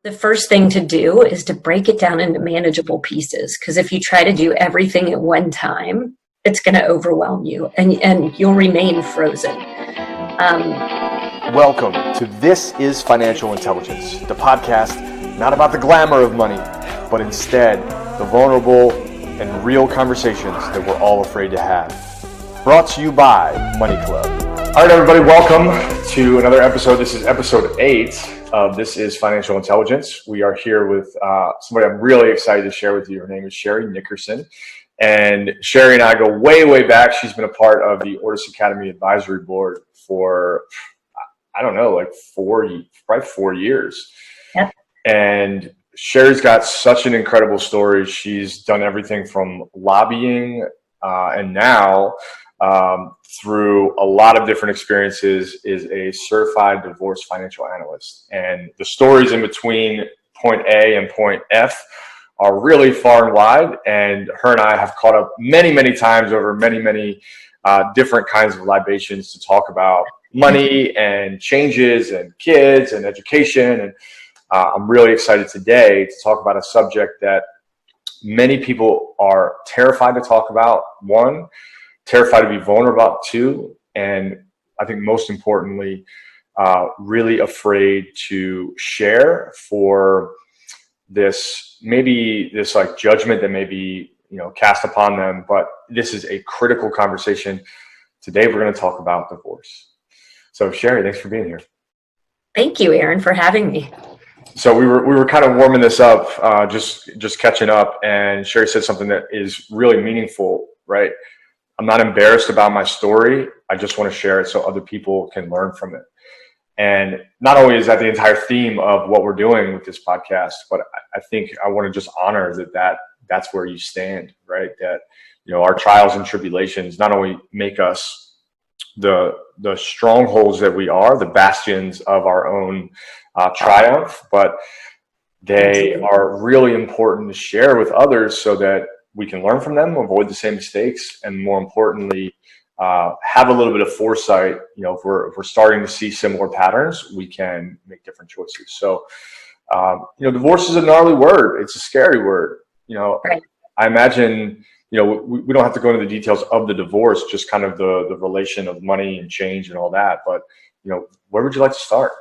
The first thing to do is to break it down into manageable pieces, because if you try to do everything at one time, it's going to overwhelm you and you'll remain frozen. Welcome to This is Financial Intelligence, the podcast not about the glamour of money, but instead the vulnerable and real conversations that we're all afraid to have. Brought to you by Money Club. All right, everybody, welcome to another episode. This is episode 8 of This is Financial Intelligence. We are here with somebody I'm really excited to share with you. Her name is Sherry Nickerson. And Sherry and I go way, way back. She's been a part of the Ortis Academy Advisory Board for, I don't know, like probably 4 years. Yep. And Sherry's got such an incredible story. She's done everything from lobbying and now through a lot of different experiences is a certified divorce financial analyst. And the stories in between point A and point F are really far and wide. And her and I have caught up many, many times over many different kinds of libations to talk about money and changes and kids and education. And I'm really excited today to talk about a subject that many people are terrified to talk about. One, terrified to be vulnerable about. Two, and I think most importantly, really afraid to share for this like judgment that may be, cast upon them. But this is a critical conversation. Today, we're going to talk about divorce. So Sherry, thanks for being here. Thank you, Aaron, for having me. So we were kind of warming this up, just catching up, and Sherry said something that is really meaningful, right? I'm not embarrassed about my story. I just want to share it so other people can learn from it. And not only is that the entire theme of what we're doing with this podcast, but I think I want to just honor that's where you stand, right? That, our trials and tribulations not only make us the strongholds that we are, the bastions of our own triumph, but they are really important to share with others so that we can learn from them, avoid the same mistakes, and more importantly, have a little bit of foresight. If we're starting to see similar patterns, we can make different choices. So, divorce is a gnarly word. It's a scary word. Right. I imagine, we don't have to go into the details of the divorce, just kind of the relation of money and change and all that. But, where would you like to start?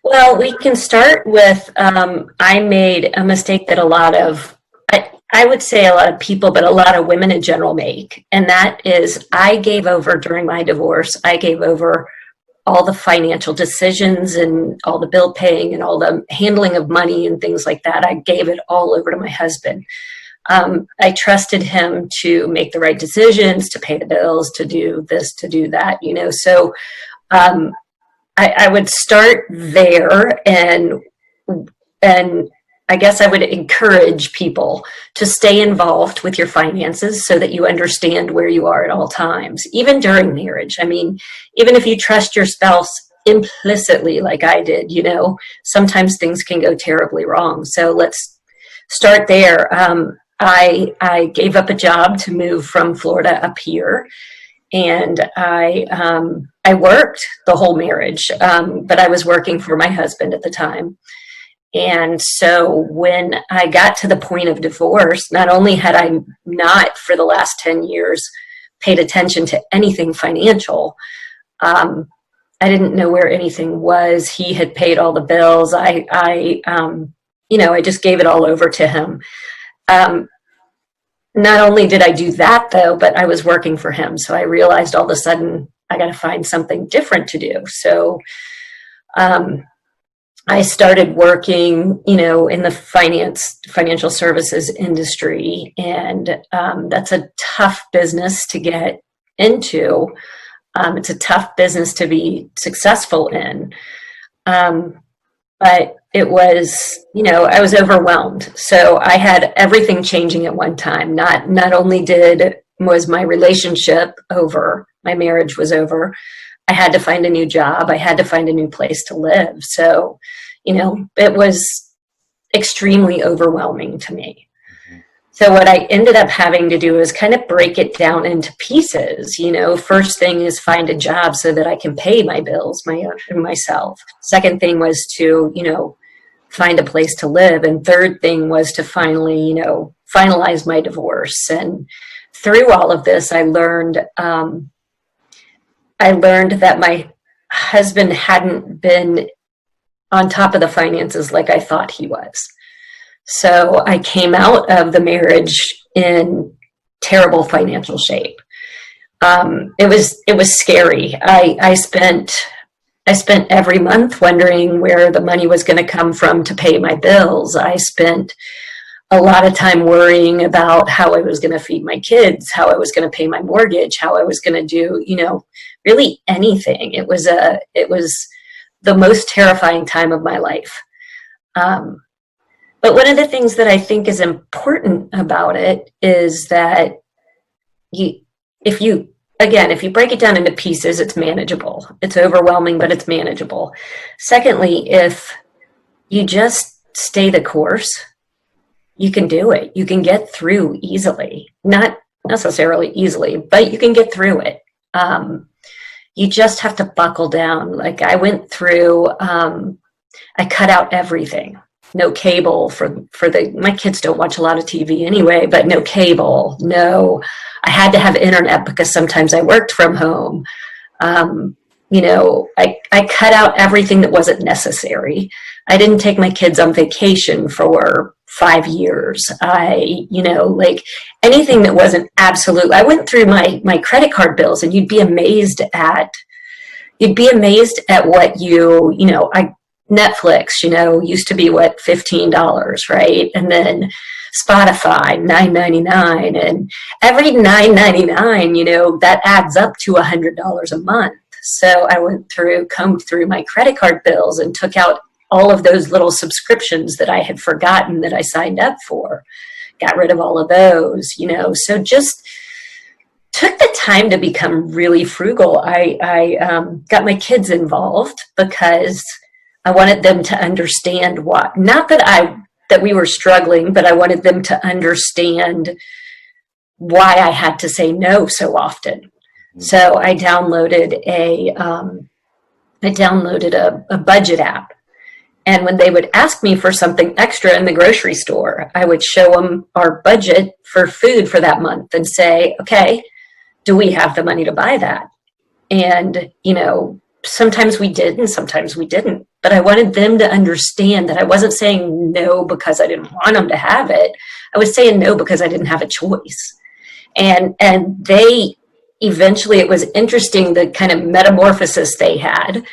Well, we can start with, I made a mistake that I would say a lot of people, but a lot of women in general make. And that is I gave over during my divorce. I gave over all the financial decisions and all the bill paying and all the handling of money and things like that. I gave it all over to my husband. I trusted him to make the right decisions, to pay the bills, to do this, to do that, So I would start there and I guess I would encourage people to stay involved with your finances so that you understand where you are at all times, even during marriage. I mean, even if you trust your spouse implicitly, like I did, sometimes things can go terribly wrong. So let's start there. I gave up a job to move from Florida up here, and I worked the whole marriage, but I was working for my husband at the time. And so when I got to the point of divorce, not only had I not for the last 10 years paid attention to anything financial, I didn't know where anything was. He had paid all the bills. I just gave it all over to him. Not only did I do that though, but I was working for him. So I realized all of a sudden I got to find something different to do. So, I started working, in the financial services industry, and that's a tough business to get into. It's a tough business to be successful in. But it was, I was overwhelmed. So I had everything changing at one time. Not only was my relationship over, my marriage was over, I had to find a new job. I had to find a new place to live. So, it was extremely overwhelming to me. Mm-hmm. So what I ended up having to do is kind of break it down into pieces. First thing is find a job so that I can pay my bills myself. Second thing was to, find a place to live. And third thing was to finally, finalize my divorce. And through all of this, I learned that my husband hadn't been on top of the finances like I thought he was. So I came out of the marriage in terrible financial shape. It was scary. I spent every month wondering where the money was going to come from to pay my bills. I spent a lot of time worrying about how I was going to feed my kids, how I was going to pay my mortgage, how I was going to do, really anything. It was the most terrifying time of my life. But one of the things that I think is important about it is that if you break it down into pieces, it's manageable. It's overwhelming, but it's manageable. Secondly, if you just stay the course, you can do it. You can get through easily. Not necessarily easily, but you can get through it. You just have to buckle down. Like I went through, I cut out everything. No cable my kids don't watch a lot of TV anyway, but no cable, I had to have internet because sometimes I worked from home. I cut out everything that wasn't necessary. I didn't take my kids on vacation for 5 years. Anything that wasn't absolute. I went through my credit card bills, and you'd be amazed at what Netflix, used to be $15, right? And then Spotify, $9.99, and every $9.99, that adds up to $100 a month. So I combed through my credit card bills and took out all of those little subscriptions that I had forgotten that I signed up for. Got rid of all of those, so just took the time to become really frugal. I got my kids involved because I wanted them to understand not that we were struggling, but I wanted them to understand why I had to say no so often. Mm-hmm. So I downloaded a budget app. And when they would ask me for something extra in the grocery store, I would show them our budget for food for that month and say, okay, do we have the money to buy that? And, sometimes we did and sometimes we didn't. But I wanted them to understand that I wasn't saying no because I didn't want them to have it. I was saying no because I didn't have a choice. And they eventually, it was interesting the kind of metamorphosis they had,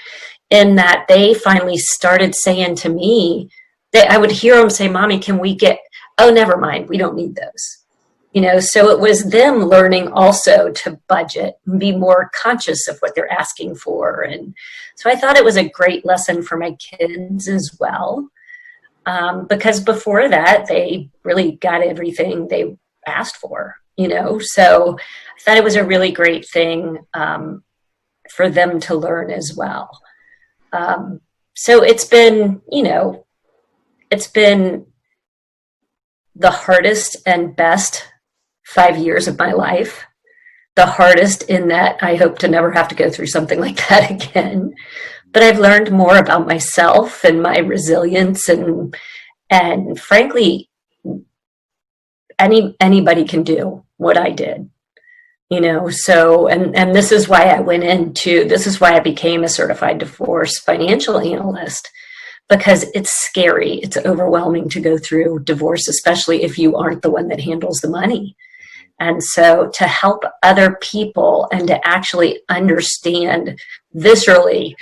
in that they finally started saying to me, I would hear them say, Mommy, can we oh, never mind, we don't need those. So it was them learning also to budget and be more conscious of what they're asking for. And so I thought it was a great lesson for my kids as well, because before that, they really got everything they asked for, So I thought it was a really great thing for them to learn as well. So it's been the hardest and best 5 years of my life. The hardest in that I hope to never have to go through something like that again. But I've learned more about myself and my resilience, and frankly, anybody can do what I did. So, and this is why I became a certified divorce financial analyst, because it's scary. It's overwhelming to go through divorce, especially if you aren't the one that handles the money. And so to help other people and to actually understand viscerally,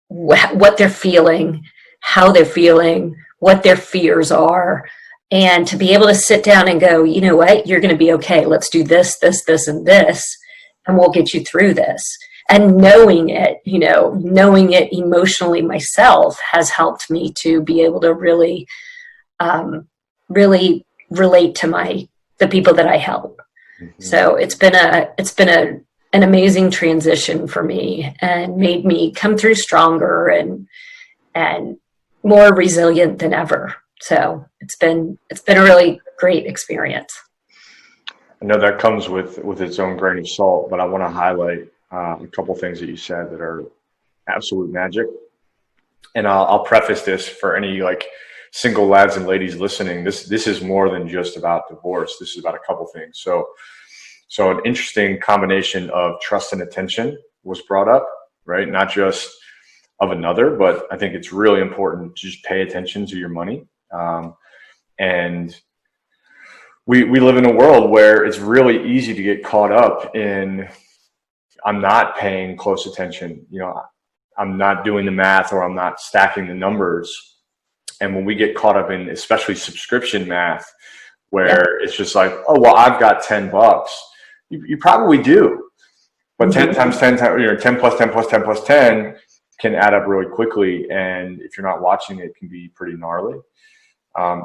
what they're feeling, how they're feeling, what their fears are, and to be able to sit down and go, you know what, you're going to be okay. Let's do this, this, this, and this, and we'll get you through this. And knowing it emotionally myself has helped me to be able to really, really relate to the people that I help. Mm-hmm. So it's been an amazing transition for me, and made me come through stronger and more resilient than ever. So it's been a really great experience. I know that comes with its own grain of salt, but I want to highlight a couple things that you said that are absolute magic. and I'll preface this for any like single lads and ladies listening. This is more than just about divorce. This is about a couple things. So an interesting combination of trust and attention was brought up, right? Not just of another, but I think it's really important to just pay attention to your money. And we live in a world where it's really easy to get caught up in, I'm not paying close attention, I'm not doing the math, or I'm not stacking the numbers. And when we get caught up in especially subscription math, where it's just like, oh, well, I've got $10. You probably do. But 10 times 10 times, 10 plus 10 plus 10 plus 10 can add up really quickly. And if you're not watching it, can be pretty gnarly.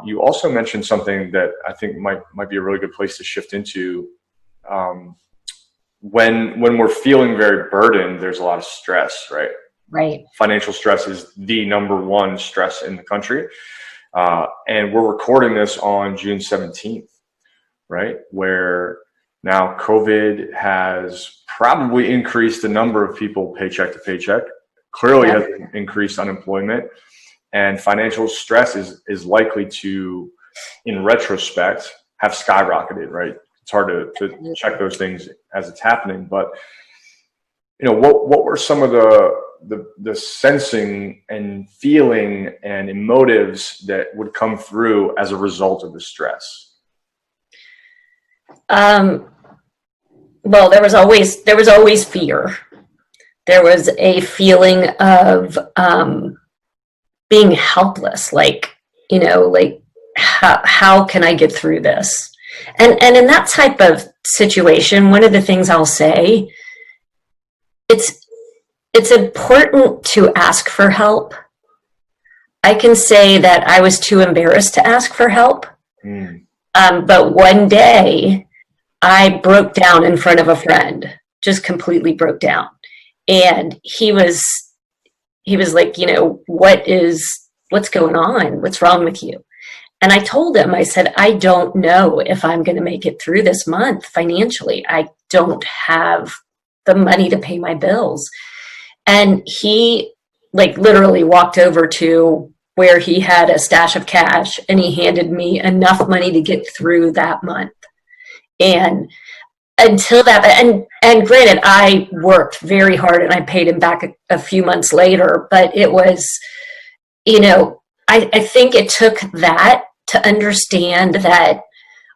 You also mentioned something that I think might be a really good place to shift into. When we're feeling very burdened, there's a lot of stress, right? Right. Financial stress is the number one stress in the country. And we're recording this on June 17th, right? Where now COVID has probably increased the number of people paycheck to paycheck, clearly has increased unemployment, and financial stress is likely to, in retrospect, have skyrocketed, right? It's hard to check those things as it's happening, but what were some of the sensing and feeling and emotives that would come through as a result of the stress? Well, there was always fear. There was a feeling of being helpless, like how can I get through this? And in that type of situation, one of the things I'll say, it's important to ask for help. I can say that I was too embarrassed to ask for help. But one day I broke down in front of a friend, just completely broke down. And he was like, what's going on? What's wrong with you? And I told him, I said, I don't know if I'm going to make it through this month financially. I don't have the money to pay my bills. And he literally walked over to where he had a stash of cash, and he handed me enough money to get through that month. And until that, and granted, I worked very hard and I paid him back a few months later, but it was, I think it took that to understand that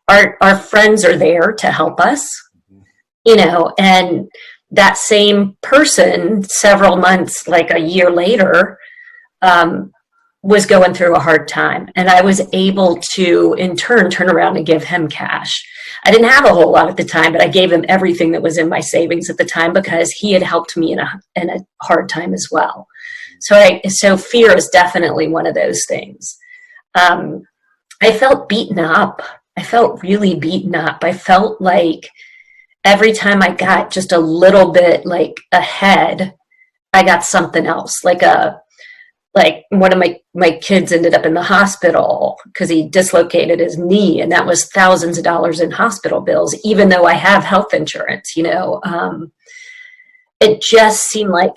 our friends are there to help us, and that same person several months, like a year later, was going through a hard time. And I was able to, in turn around and give him cash. I didn't have a whole lot at the time, but I gave him everything that was in my savings at the time, because he had helped me in a hard time as well. So fear is definitely one of those things. I felt beaten up. I felt really beaten up. I felt like every time I got just a little bit ahead, I got something else, like one of my kids ended up in the hospital because he dislocated his knee, and that was thousands of dollars in hospital bills, even though I have health insurance. It just seemed like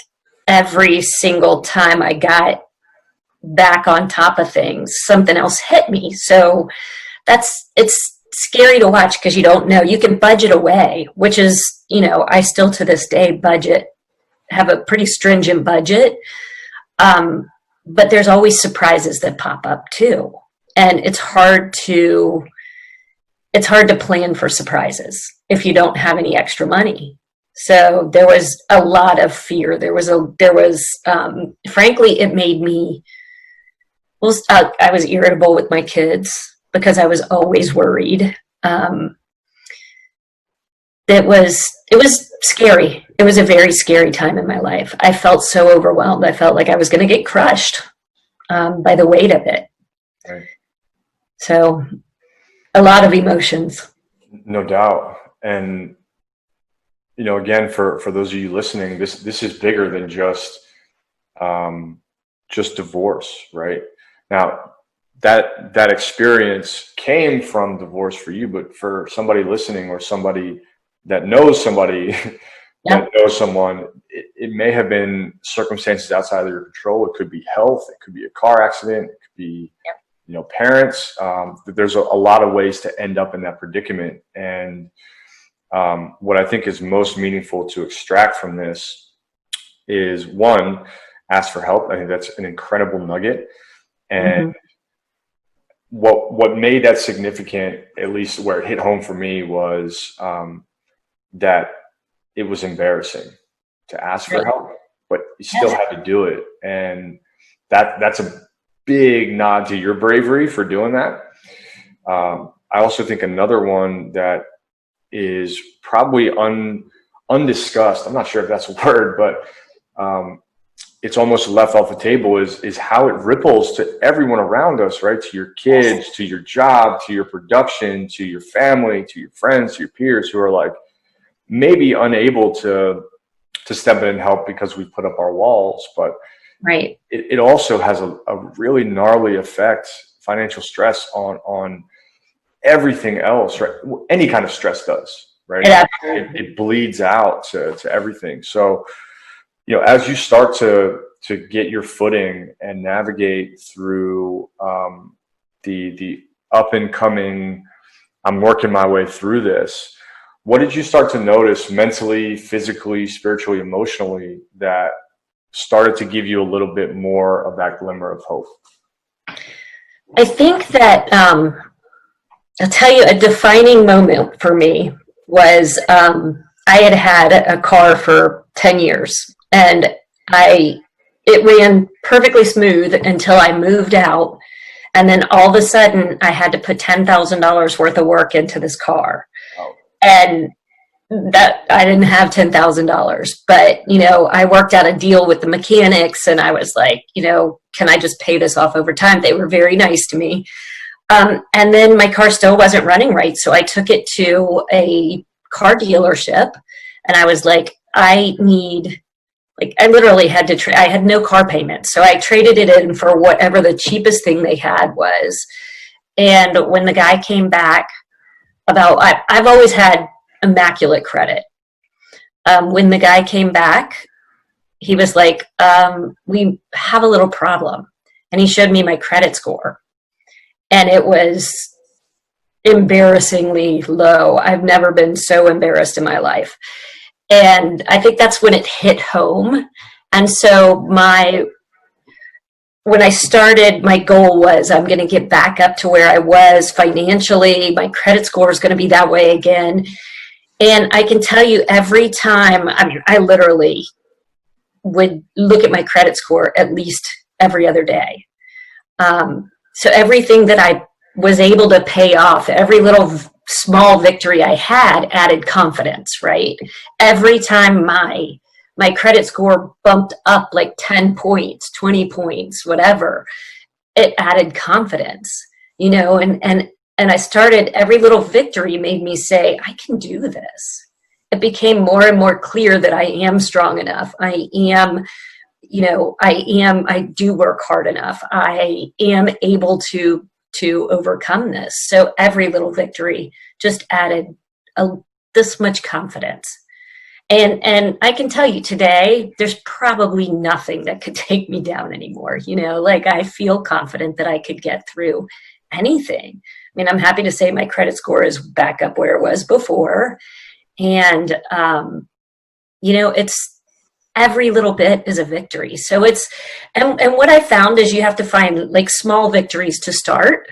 every single time I got back on top of things, something else hit me. So it's scary to watch, because you don't know. You can budget away, which is, I still to this day have a pretty stringent budget. But there's always surprises that pop up too. And it's hard to plan for surprises if you don't have any extra money. So there was a lot of fear. There was frankly, it made me, I was irritable with my kids because I was always worried. It was scary. It was a very scary time in my life. I felt so overwhelmed. I felt like I was going to get crushed by the weight of it. Right. So a lot of emotions. No doubt. And, again, for those of you listening, this is bigger than just divorce, right? Now, that experience came from divorce for you, but for somebody listening, or somebody that knows somebody that knows someone, it may have been circumstances outside of your control. It could be health. It could be a car accident. It could be, parents. There's a lot of ways to end up in that predicament. And what I think is most meaningful to extract from this is, one, ask for help. I think that's an incredible nugget. And what made that significant, at least where it hit home for me, was that it was embarrassing to ask for help, but you still had to do it. And that's a big nod to your bravery for doing that. I also think another one that is probably undiscussed, I'm not sure if that's a word, but it's almost left off the table, is how it ripples to everyone around us, right? To your kids, to your job, to your production, to your family, to your friends, to your peers, who are like maybe unable to step in and help because we put up our walls. But it also has a really gnarly effect, financial stress on everything else, right? Any kind of stress does, right? It bleeds out to everything. So, as you start to get your footing and navigate through the up and coming, I'm working my way through this, what did you start to notice mentally, physically, spiritually, emotionally that started to give you a little bit more of that glimmer of hope? I think that I'll tell you, a defining moment for me was I had a car for 10 years, and it ran perfectly smooth until I moved out. And then all of a sudden I had to put $10,000 worth of work into this car. And that I didn't have $10,000, but I worked out a deal with the mechanics, and I was like, can I just pay this off over time? They were very nice to me. And then my car still wasn't running right. So I took it to a car dealership, and I was like, I literally had to I had no car payment. So I traded it in for whatever the cheapest thing they had was. And when the guy came back I've always had immaculate credit. When the guy came back, he was like, we have a little problem. And he showed me my credit score. And it was embarrassingly low. I've never been so embarrassed in my life. And I think that's when it hit home. And so when I started, my goal was I'm going to get back up to where I was financially. My credit score is going to be that way again. And I can tell you, every time, I literally would look at my credit score at least every other day. So everything that I was able to pay off, every little small victory I had added confidence, right? Every time my credit score bumped up like 10 points, 20 points, whatever, it added confidence, and I started, every little victory made me say, I can do this. It became more and more clear that I am strong enough. I do work hard enough. I am able to overcome this. So every little victory just added this much confidence. And I can tell you today, there's probably nothing that could take me down anymore. I feel confident that I could get through anything. I'm happy to say my credit score is back up where it was before. And, it's every little bit is a victory. So and what I found is you have to find like small victories to start.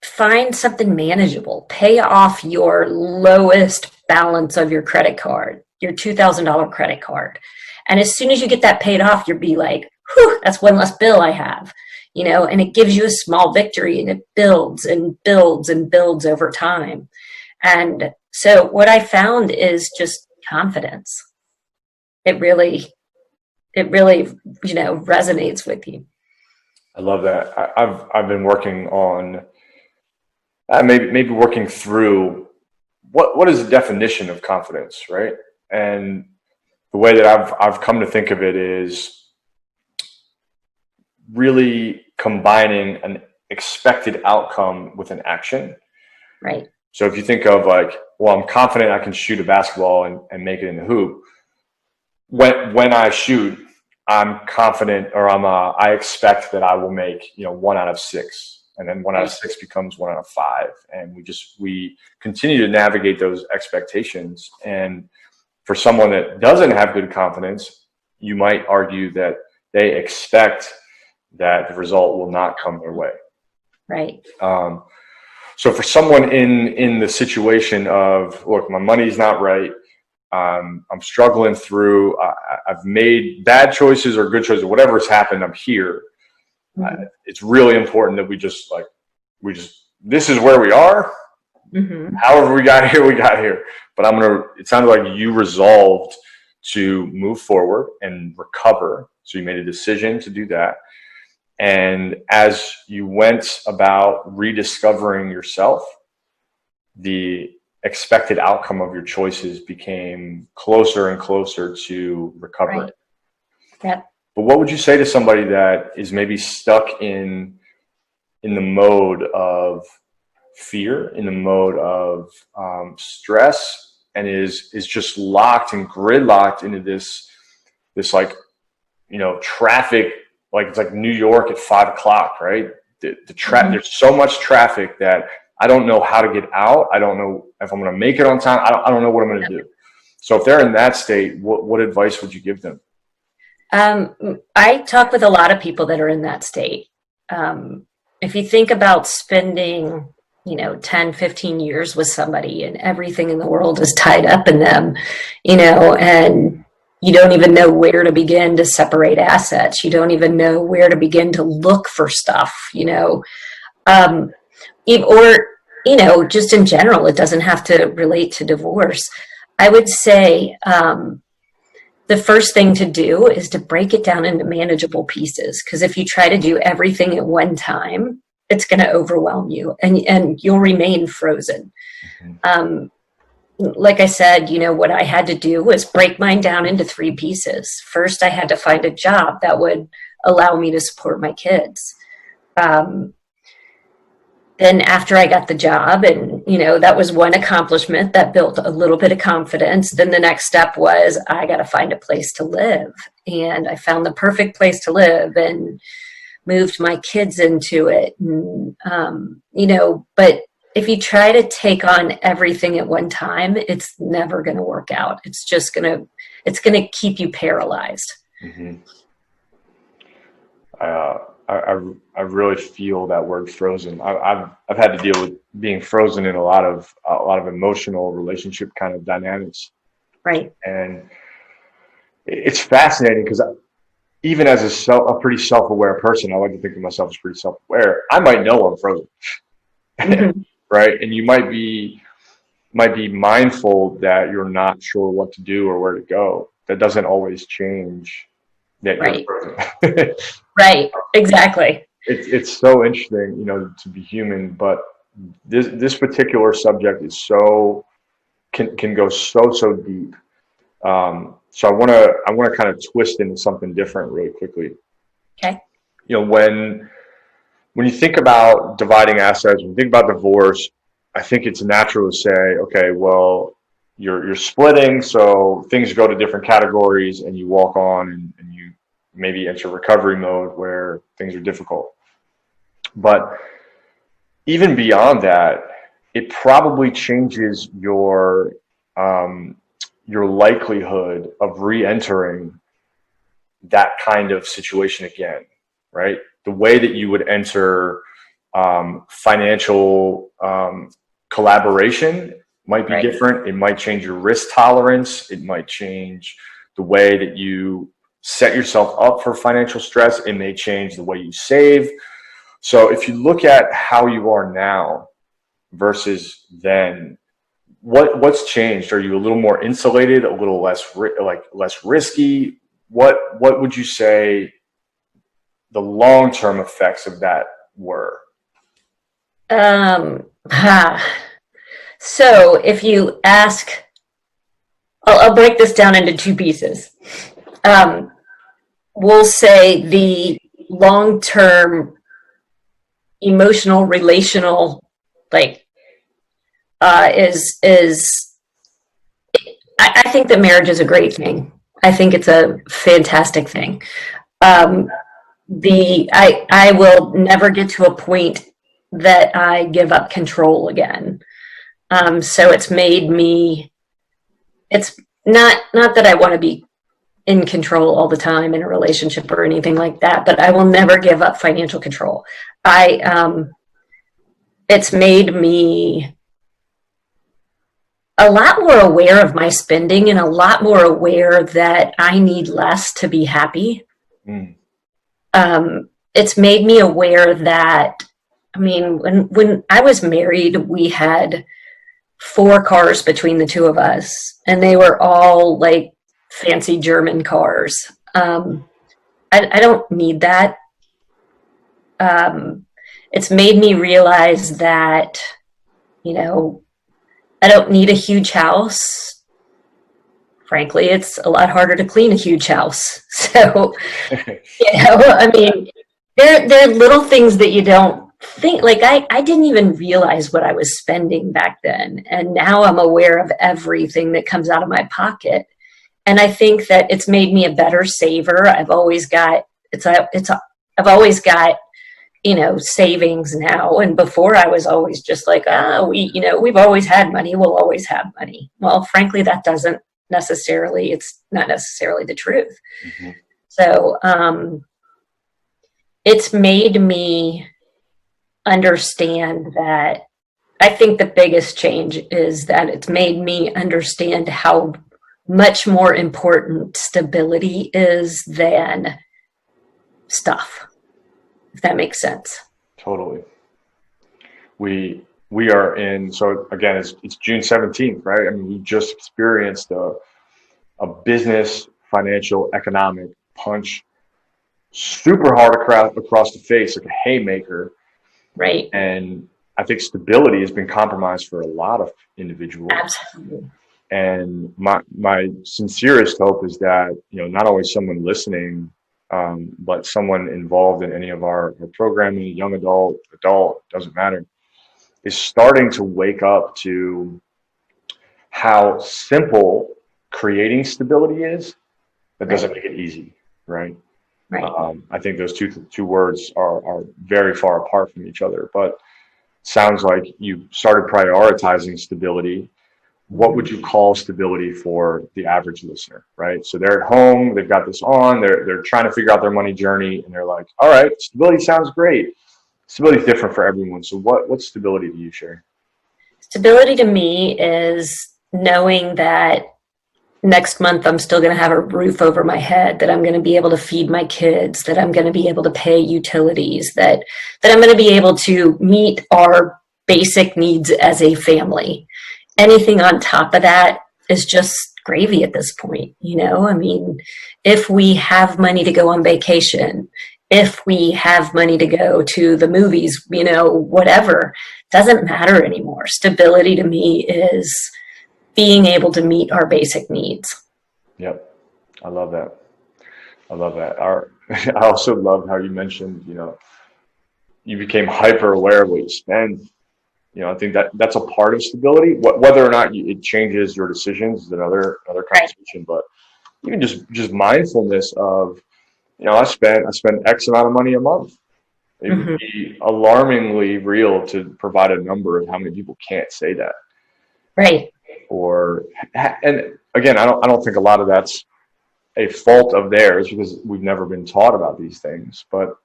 Find something manageable. Pay off your lowest balance of your credit card, your $2,000 credit card. And as soon as you get that paid off, you'll be like, whew, that's one less bill I have, and it gives you a small victory, and it builds and builds and builds over time. And so what I found is just confidence. It really, resonates with you. I love that. I've been working on maybe working through what is the definition of confidence, right? And the way that I've come to think of it is really combining an expected outcome with an action. Right. So if you think of like well, I'm confident I can shoot a basketball and make it in the hoop. When I shoot, I'm confident, or I expect that I will make, 1 out of 6, and then 1 out of 6 becomes 1 out of 5. And we continue to navigate those expectations. And for someone that doesn't have good confidence, you might argue that they expect that the result will not come their way. Right. So for someone in the situation of, look, my money's not right, I'm struggling through, I've made bad choices or good choices, whatever's happened, I'm here. Mm-hmm. It's really important that we just, this is where we are. Mm-hmm. However we got here. But it sounded like you resolved to move forward and recover. So you made a decision to do that. And as you went about rediscovering yourself, the expected outcome of your choices became closer and closer to recovery. Right. Yeah. But what would you say to somebody that is maybe stuck in the mode of fear, in the mode of stress, and is just locked and gridlocked into this traffic, like it's like New York at 5:00, right? Mm-hmm. There's so much traffic that I don't know how to get out. I don't know if I'm going to make it on time. I don't know what I'm going to do. So if they're in that state, what advice would you give them? I talk with a lot of people that are in that state. If you think about spending, 10, 15 years with somebody and everything in the world is tied up in them, and you don't even know where to begin to separate assets. You don't even know where to begin to look for stuff, or just in general, it doesn't have to relate to divorce. I would say the first thing to do is to break it down into manageable pieces. Because if you try to do everything at one time, it's going to overwhelm you and you'll remain frozen. Mm-hmm. Like I said, what I had to do was break mine down into 3 pieces. First, I had to find a job that would allow me to support my kids. Then after I got the job, and, that was one accomplishment that built a little bit of confidence. Then the next step was I got to find a place to live. And I found the perfect place to live and moved my kids into it. And, but if you try to take on everything at one time, it's never going to work out. It's just going to keep you paralyzed. Mm-hmm. I really feel that word frozen. I've had to deal with being frozen in a lot of emotional relationship kind of dynamics. Right. And it's fascinating because even as a pretty self-aware person, I like to think of myself as pretty self-aware. I might know I'm frozen. Mm-hmm. Right. And you might be mindful that you're not sure what to do or where to go. That doesn't always change that you're frozen. Right. Exactly. It's so interesting, to be human, but this particular subject is can go so deep. So I want to kind of twist into something different really quickly. Okay. When you think about dividing assets, when you think about divorce, I think it's natural to say, okay, well, you're splitting, so things go to different categories, and you walk on, and you maybe enter recovery mode where things are difficult. But even beyond that, it probably changes your likelihood of re-entering that kind of situation again, right? The way that you would enter financial collaboration might be different. It might change your risk tolerance. It might change the way that you set yourself up for financial stress. It may change the way you save. So if you look at how you are now versus then, what's changed? Are you a little more insulated, a little less risky? What would you say the long-term effects of that were? So if you ask, I'll break this down into 2 pieces. We'll say the long-term emotional, relational, is I think that marriage is a great thing. I think it's a fantastic thing. I will never get to a point that I give up control again. So it's made me. It's not that I want to be in control all the time in a relationship or anything like that, but I will never give up financial control. It's made me a lot more aware of my spending and a lot more aware that I need less to be happy. Mm. It's made me aware that, I mean, when I was married, we had 4 cars between the two of us, and they were all like fancy German cars. I don't need that. It's made me realize that, you know, I don't need a huge house. Frankly, it's a lot harder to clean a huge house. So, I mean, there are little things that you don't think, like I didn't even realize what I was spending back then. And now I'm aware of everything that comes out of my pocket. And I think that it's made me a better saver. I've always got, I've always got, savings now. And before I was always just like, we've always had money. We'll always have money. Well, frankly, it's not necessarily the truth. Mm-hmm. So, it's made me understand that. I think the biggest change is that it's made me understand how much more important stability is than stuff, if that makes sense. Totally. We are in, so again, it's June 17th, right? I mean, we just experienced a business, financial, economic punch super hard across the face, like a haymaker. Right. And I think stability has been compromised for a lot of individuals. Absolutely. And my sincerest hope is that, not only someone listening, but someone involved in any of our programming, young adult, doesn't matter, is starting to wake up to how simple creating stability is. That doesn't make it easy, right? Right. I think those two words are very far apart from each other, but sounds like you started prioritizing stability. What would you call stability for the average listener, right? So they're at home, they've got this on, they're trying to figure out their money journey, and they're like, all right, stability sounds great. Stability is different for everyone. So what stability do you share? Stability to me is knowing that next month I'm still going to have a roof over my head, that I'm going to be able to feed my kids, that I'm going to be able to pay utilities, that I'm going to be able to meet our basic needs as a family. Anything on top of that is just gravy at this point. I mean, if we have money to go on vacation, if we have money to go to the movies, whatever, doesn't matter anymore. Stability to me is being able to meet our basic needs. Yep. I love that. I also love how you mentioned, you became hyper aware of what you spend. I think that's a part of stability. Whether or not it changes your decisions is another conversation. Right. But even just mindfulness of, I spend X amount of money a month. It would be alarmingly real to provide a number of how many people can't say that. Right. And again, I don't think a lot of that's a fault of theirs, because we've never been taught about these things. But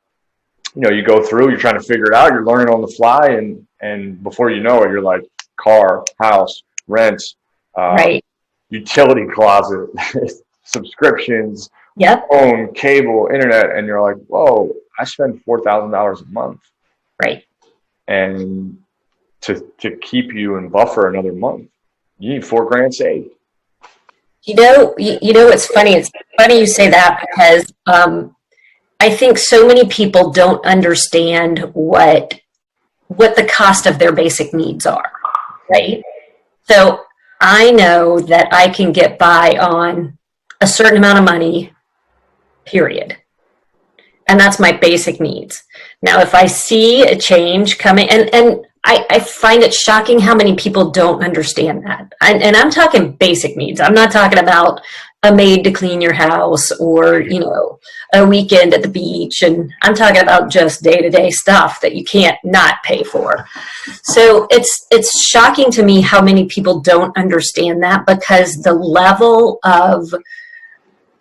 you go through, you're trying to figure it out, you're learning on the fly, and before you know it, you're like car, house, rent, right, utility closet, subscriptions, yep, phone, cable, internet, and you're like, whoa, I spend $4,000 a month. Right. And to keep you in buffer another month, you need $4,000 saved. It's funny. It's funny you say that, because I think so many people don't understand what the cost of their basic needs are, right? So I know that I can get by on a certain amount of money, period. And that's my basic needs. Now, if I see a change coming, and I find it shocking how many people don't understand that. And I'm talking basic needs. I'm not talking about a maid to clean your house or, a weekend at the beach. And I'm talking about just day-to-day stuff that you can't not pay for. So it's shocking to me how many people don't understand that, because the level of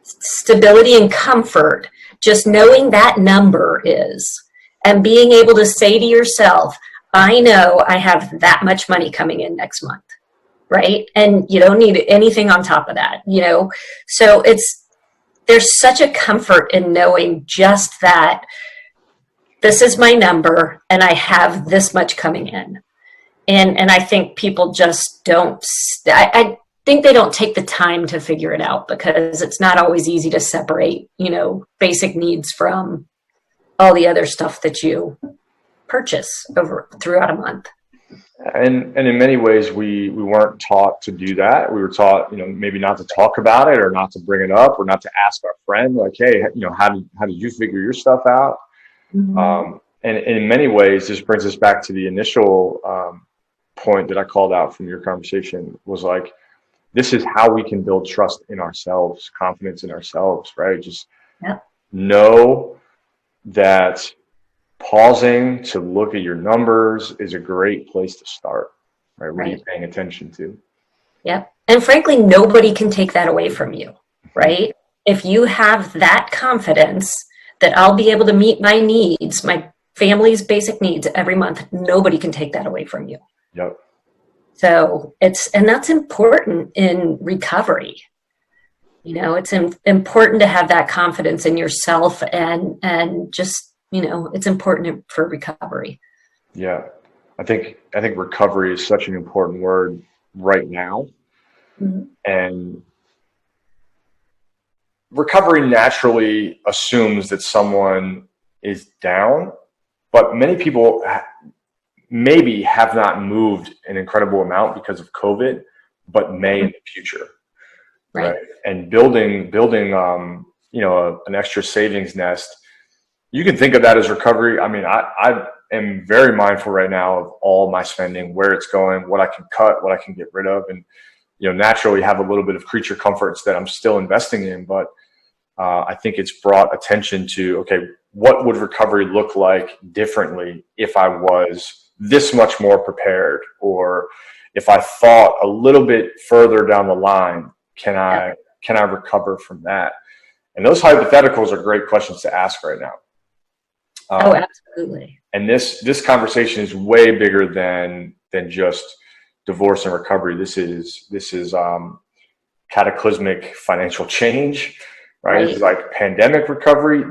stability and comfort, just knowing that number is, and being able to say to yourself, I know I have that much money coming in next month, right? And you don't need anything on top of that, So there's such a comfort in knowing just that this is my number and I have this much coming in. And I think people just don't, I think they don't take the time to figure it out, because it's not always easy to separate, basic needs from all the other stuff that you purchase throughout a month. And in many ways, we weren't taught to do that. We were taught, maybe not to talk about it, or not to bring it up, or not to ask our friend, like, hey, how did you figure your stuff out? Mm-hmm. And in many ways, this brings us back to the initial point that I called out from your conversation, was like, this is how we can build trust in ourselves, confidence in ourselves, right? Just know that pausing to look at your numbers is a great place to start, right? What are you paying attention to? Yep. And frankly, nobody can take that away from you, right? If you have that confidence that I'll be able to meet my needs, my family's basic needs every month, nobody can take that away from you. Yep. So and that's important in recovery. It's important to have that confidence in yourself, and just, it's important for recovery. Yeah. I think recovery is such an important word right now. Mm-hmm. And recovery naturally assumes that someone is down, but many people maybe have not moved an incredible amount because of COVID, but may in the future. Right. And building, an extra savings nest, you can think of that as recovery. I mean, I am very mindful right now of all my spending, where it's going, what I can cut, what I can get rid of, and naturally have a little bit of creature comforts that I'm still investing in. But I think it's brought attention to, okay, what would recovery look like differently if I was this much more prepared, or if I thought a little bit further down the line, can I recover from that? And those hypotheticals are great questions to ask right now. Absolutely. And this conversation is way bigger than just divorce and recovery. This is cataclysmic financial change, right? This is like pandemic recovery.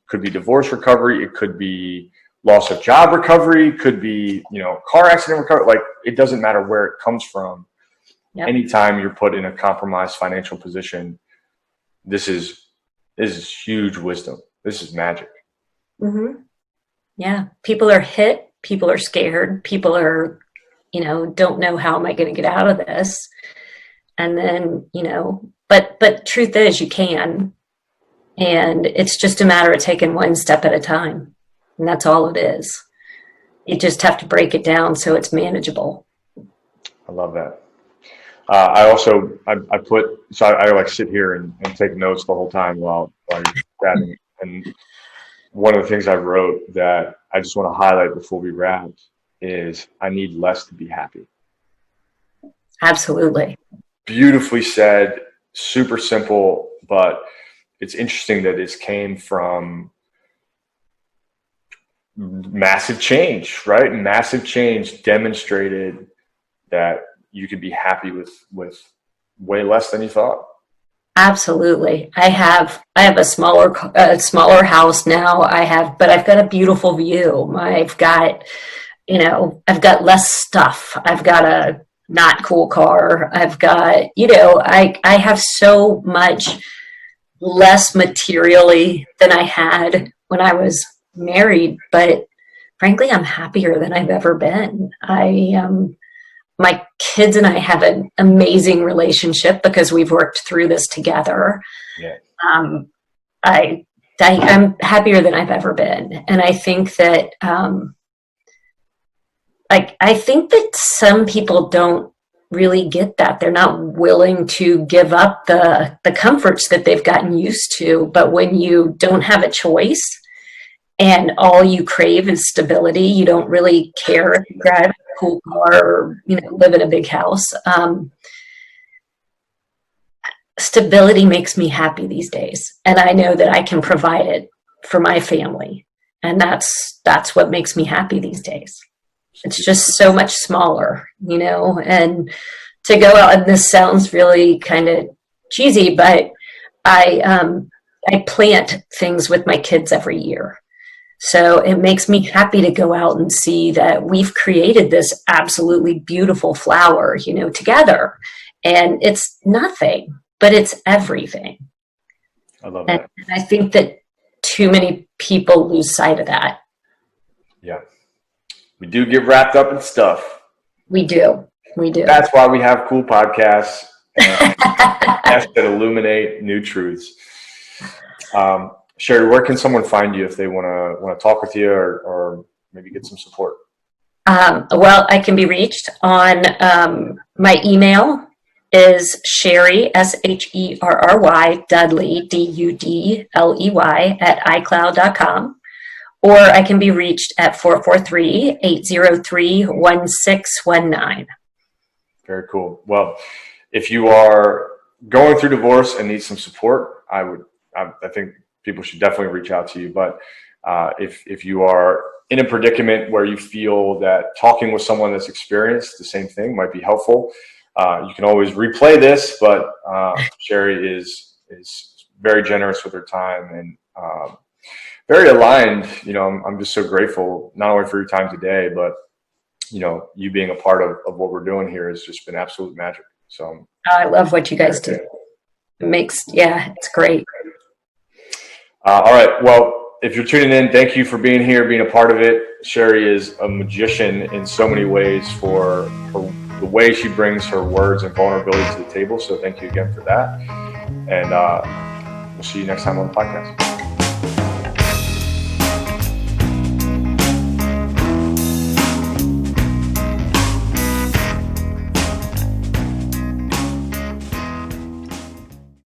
Could be divorce recovery. It could be loss of job recovery. Could be, car accident recovery. Like, it doesn't matter where it comes from. Yep. Anytime you're put in a compromised financial position, this is huge wisdom. This is magic. Mm-hmm. Yeah. People are hit. People are scared. People are, don't know, how am I going to get out of this? And then, but truth is, you can. And it's just a matter of taking one step at a time. And that's all it is. You just have to break it down so it's manageable. I love that. I like sit here and take notes the whole time while you're chatting. And one of the things I wrote that I just want to highlight before we wrap is, I need less to be happy. Absolutely. Beautifully said, super simple, but it's interesting that this came from massive change, right? Massive change demonstrated that you could be happy with way less than you thought. Absolutely. I have a smaller house now. But I've got a beautiful view. I've got less stuff. I've got a not cool car. I've got, I have so much less materially than I had when I was married, but frankly, I'm happier than I've ever been. My kids and I have an amazing relationship because we've worked through this together. Yeah. I'm happier than I've ever been. And I think that like, I think that some people don't really get that. They're not willing to give up the comforts that they've gotten used to. But when you don't have a choice and all you crave is stability, you don't really care if you drive a cool car or, live in a big house. Stability makes me happy these days. And I know that I can provide it for my family. And that's what makes me happy these days. It's just so much smaller, and to go out, and this sounds really kind of cheesy, but I plant things with my kids every year. So it makes me happy to go out and see that we've created this absolutely beautiful flower, together. And it's nothing, but it's everything. I love that. And I think that too many people lose sight of that. Yeah. We do get wrapped up in stuff. We do. That's why we have cool podcasts and podcasts that illuminate new truths. Sherry, where can someone find you if they want to talk with you or maybe get some support? Well, I can be reached on my email is Sherry, SHERRY, Dudley, DUDLEY at iCloud.com. Or I can be reached at 443-803-1619. Very cool. Well, if you are going through divorce and need some support, I think people should definitely reach out to you. But if you are in a predicament where you feel that talking with someone that's experienced the same thing might be helpful, you can always replay this. But Sherry is very generous with her time and very aligned. I'm just so grateful not only for your time today, but you being a part of what we're doing here has just been absolute magic. So I love what you guys do. It's great. All right. Well, if you're tuning in, thank you for being here, being a part of it. Sherry is a magician in so many ways for the way she brings her words and vulnerability to the table. So thank you again for that. And we'll see you next time on the podcast.